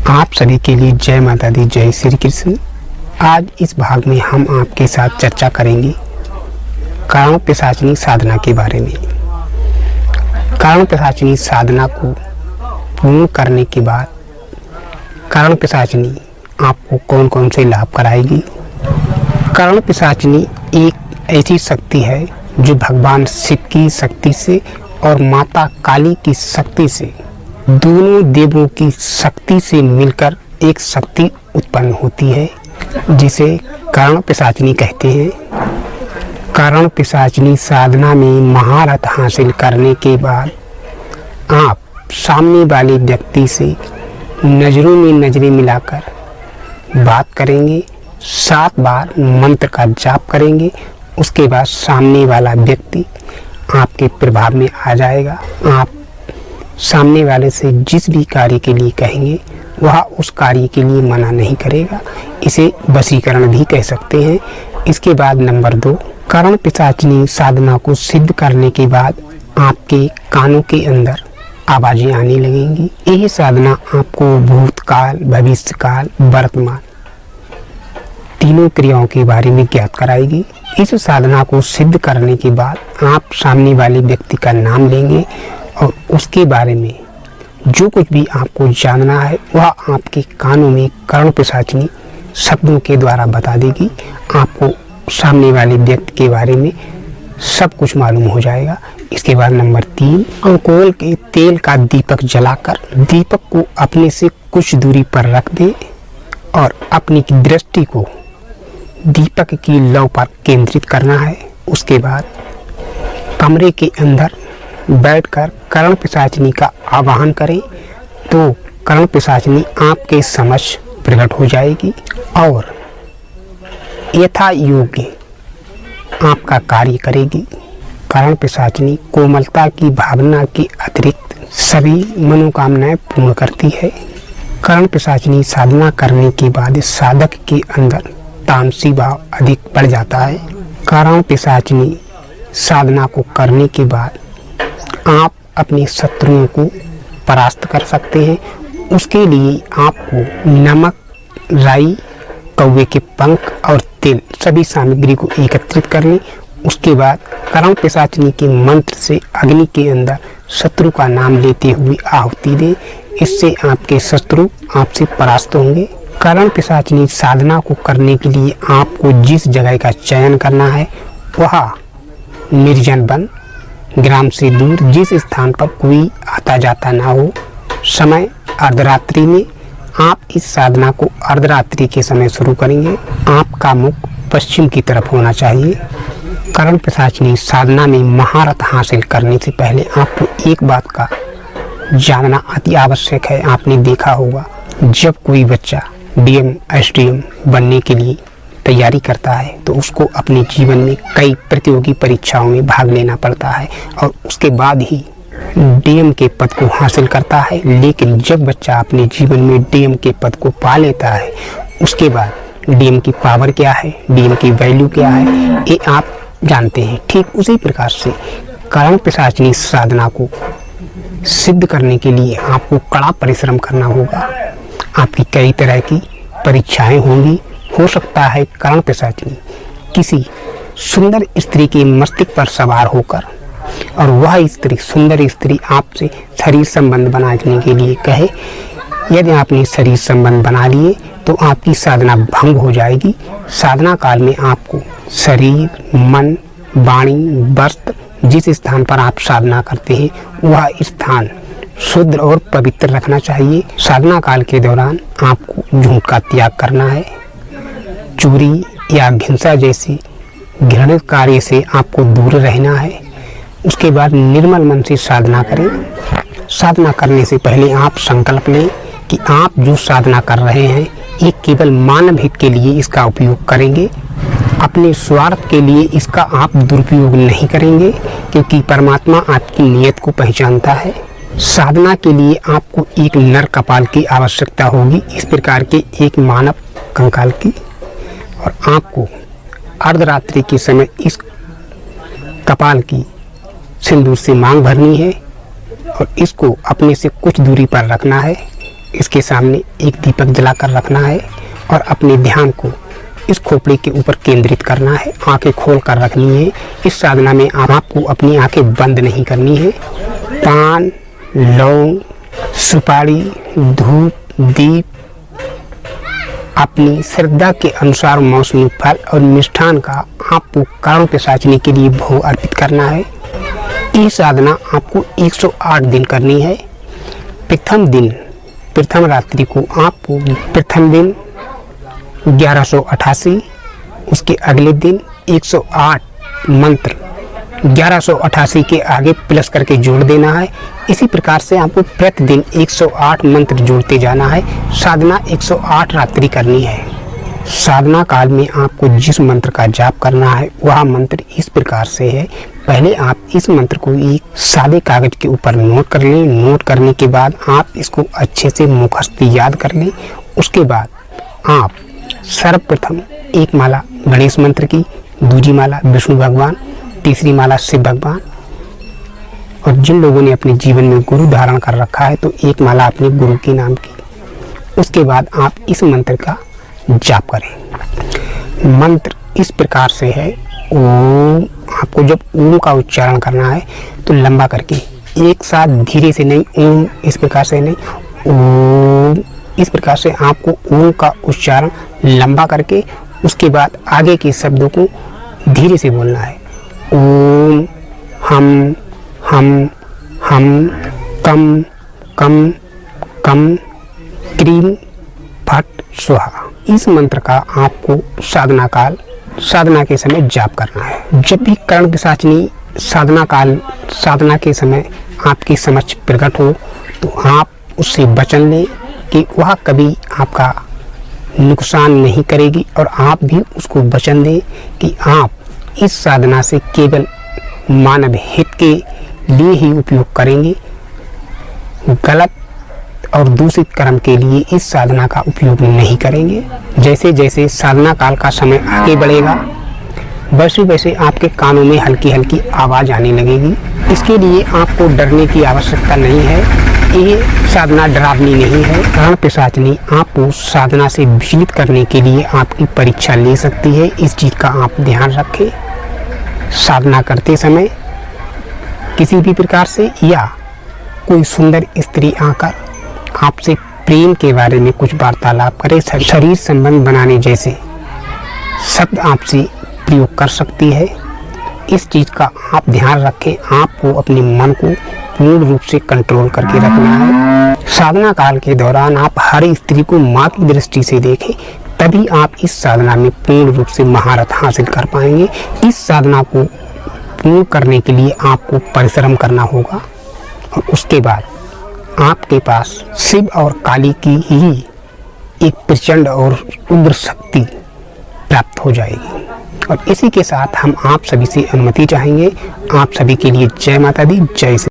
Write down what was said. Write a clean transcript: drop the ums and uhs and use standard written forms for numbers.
आप सभी के लिए जय माता दी, जय श्री कृष्ण। आज इस भाग में हम आपके साथ चर्चा करेंगे कारण पिशाचिनी साधना के बारे में। कारण पिशाचिनी साधना को पूर्ण करने के बाद कारण पिशाचिनी आपको कौन कौन से लाभ कराएगी। कारण पिशाचिनी एक ऐसी शक्ति है जो भगवान शिव की शक्ति से और माता काली की शक्ति से, दोनों देवों की शक्ति से मिलकर एक शक्ति उत्पन्न होती है, जिसे कारण पिशाचिनी कहते हैं। कारण पिशाचिनी साधना में महारत हासिल करने के बाद आप सामने वाले व्यक्ति से नजरों में नजरें मिलाकर बात करेंगे, 7 बार मंत्र का जाप करेंगे। उसके बाद सामने वाला व्यक्ति आपके प्रभाव में आ जाएगा। आप सामने वाले से जिस भी कार्य के लिए कहेंगे वह उस कार्य के लिए मना नहीं करेगा। इसे वशीकरण भी कह सकते हैं। इसके बाद नंबर 2, कारण पिशाचिनी साधना को सिद्ध करने के बाद आपके कानों के अंदर आवाजें आने लगेंगी। यही साधना आपको भूतकाल, भविष्यकाल, वर्तमान तीनों क्रियाओं के बारे में ज्ञात कराएगी। इस साधना को सिद्ध करने के बाद आप सामने वाले व्यक्ति का नाम लेंगे और उसके बारे में जो कुछ भी आपको जानना है वह आपके कानों में कारण पिशाचिनी शब्दों के द्वारा बता देगी। आपको सामने वाले व्यक्ति के बारे में सब कुछ मालूम हो जाएगा। इसके बाद नंबर 3, अंकोल के तेल का दीपक जलाकर दीपक को अपने से कुछ दूरी पर रख दे और अपनी दृष्टि को दीपक की लौ पर केंद्रित करना है। उसके बाद कमरे के अंदर बैठकर कारण पिशाचिनी का आवाहन करें तो कारण पिशाचिनी आपके समक्ष प्रकट हो जाएगी और यथा योग्य आपका कार्य करेगी। कारण पिशाचिनी कोमलता की भावना के अतिरिक्त सभी मनोकामनाएं पूर्ण करती है। कारण पिशाचिनी साधना करने के बाद साधक के अंदर तामसी भाव अधिक बढ़ जाता है। कारण पिशाचिनी साधना को करने के बाद आप अपने शत्रुओं को परास्त कर सकते हैं। उसके लिए आपको नमक, राई, कौवे के पंख और तिल सभी सामग्री को एकत्रित कर लें। उसके बाद कारण पिशाचिनी के मंत्र से अग्नि के अंदर शत्रु का नाम लेते हुए आहुति दें। इससे आपके शत्रु आपसे परास्त होंगे। कारण पिशाचिनी साधना को करने के लिए आपको जिस जगह का चयन करना है वह निर्जन वन, ग्राम से दूर, जिस स्थान पर कोई आता जाता ना हो। समय अर्धरात्रि में आप इस साधना को अर्धरात्रि के समय शुरू करेंगे। आपका मुख पश्चिम की तरफ होना चाहिए। कारण पिशाचिनी साधना में महारत हासिल करने से पहले आपको एक बात का जानना अति आवश्यक है। आपने देखा होगा जब कोई बच्चा डीएम, एसडीएम बनने के लिए तैयारी करता है तो उसको अपने जीवन में कई प्रतियोगी परीक्षाओं में भाग लेना पड़ता है और उसके बाद ही डीएम के पद को हासिल करता है। लेकिन जब बच्चा अपने जीवन में डीएम के पद को पा लेता है उसके बाद डीएम की पावर क्या है, डीएम की वैल्यू क्या है, ये आप जानते हैं। ठीक उसी प्रकार से कारण पिशाचिनी साधना को सिद्ध करने के लिए आपको कड़ा परिश्रम करना होगा। आपकी कई तरह की परीक्षाएं होंगी। हो सकता है कारण पिशाचिनी किसी सुंदर स्त्री के मस्तिष्क पर सवार होकर और वह स्त्री, सुंदर स्त्री आपसे शरीर संबंध बनाने के लिए कहे। यदि आपने शरीर संबंध बना लिए तो आपकी साधना भंग हो जाएगी। साधना काल में आपको शरीर, मन, वाणी, वस्त्र, जिस स्थान पर आप साधना करते हैं वह स्थान शुद्ध और पवित्र रखना चाहिए। साधना काल के दौरान आपको झूठ का त्याग करना है। चोरी या हिंसा जैसी घृणित कार्य से आपको दूर रहना है। उसके बाद निर्मल मन से साधना करें। साधना करने से पहले आप संकल्प लें कि आप जो साधना कर रहे हैं ये केवल मानव हित के लिए इसका उपयोग करेंगे। अपने स्वार्थ के लिए इसका आप दुरुपयोग नहीं करेंगे, क्योंकि परमात्मा आपकी नियत को पहचानता है। साधना के लिए आपको एक नर कपाल की आवश्यकता होगी, इस प्रकार के एक मानव कंकाल की, और आपको अर्धरात्रि के समय इस कपाल की सिंदूर से मांग भरनी है और इसको अपने से कुछ दूरी पर रखना है। इसके सामने एक दीपक जलाकर रखना है और अपने ध्यान को इस खोपड़ी के ऊपर केंद्रित करना है। आंखें खोल कर रखनी है। इस साधना में आपको अपनी आंखें बंद नहीं करनी है। पान, लौंग, सुपारी, धूप, दीप अपनी श्रद्धा के अनुसार मौसमी फल और मिष्ठान का आपको कारण पिशाचनी के लिए भोग अर्पित करना है। ये साधना आपको 108 दिन करनी है। प्रथम रात्रि को आपको प्रथम दिन 1188, उसके अगले दिन 108 मंत्र 1188 के आगे प्लस करके जोड़ देना है। इसी प्रकार से आपको प्रतिदिन 108 मंत्र जोड़ते जाना है। साधना 108 रात्रि करनी है। साधना काल में आपको जिस मंत्र का जाप करना है वह मंत्र इस प्रकार से है। पहले आप इस मंत्र को एक सादे कागज के ऊपर नोट कर लें। नोट करने के बाद आप इसको अच्छे से मुखस्थ याद कर लें। उसके बाद आप सर्वप्रथम एक माला गणेश मंत्र की, दूसरी माला विष्णु भगवान, तीसरी माला शिव भगवान, और जिन लोगों ने अपने जीवन में गुरु धारण कर रखा है तो एक माला अपने गुरु के नाम की। उसके बाद आप इस मंत्र का जाप करें। मंत्र इस प्रकार से है, ओम। आपको जब ओम का उच्चारण करना है तो लंबा करके, एक साथ धीरे से नहीं, ओम इस प्रकार से नहीं, ओम इस प्रकार से आपको ओम का उच्चारण लंबा करके उसके बाद आगे के शब्दों को धीरे से बोलना है। ओम हम कम कम कम क्रीम फट स्वाहा। इस मंत्र का आपको साधना के समय जाप करना है। जब भी कर्ण पिशाचनी साधना के समय आपके समक्ष प्रकट हो तो आप उससे वचन लें कि वह कभी आपका नुकसान नहीं करेगी, और आप भी उसको वचन दें कि आप इस साधना से केवल मानव हित के लिए ही उपयोग करेंगे। गलत और दूषित कर्म के लिए इस साधना का उपयोग नहीं करेंगे। जैसे जैसे साधना काल का समय आगे बढ़ेगा वैसे वैसे आपके कानों में हल्की हल्की आवाज़ आने लगेगी। इसके लिए आपको डरने की आवश्यकता नहीं है। ये साधना डरावनी नहीं है। कर्ण पिशाचनी आपको साधना से विचलित करने के लिए आपकी परीक्षा ले सकती है। इस चीज़ का आप ध्यान रखें। साधना करते समय किसी भी प्रकार से या कोई सुंदर स्त्री आकर आपसे प्रेम के बारे में कुछ वार्तालाप करे, शरीर संबंध बनाने जैसे शब्द आपसे प्रयोग कर सकती है। इस चीज़ का आप ध्यान रखें। आपको अपने मन को पूर्ण रूप से कंट्रोल करके रखना है। साधना काल के दौरान आप हर स्त्री को माँ की दृष्टि से देखें, तभी आप इस साधना में पूर्ण रूप से महारत हासिल कर पाएंगे। इस साधना को पूर्ण करने के लिए आपको परिश्रम करना होगा और उसके बाद आपके पास शिव और काली की ही एक प्रचंड और उग्र शक्ति प्राप्त हो जाएगी। और इसी के साथ हम आप सभी से अनुमति चाहेंगे। आप सभी के लिए जय माता दी, जय श्री।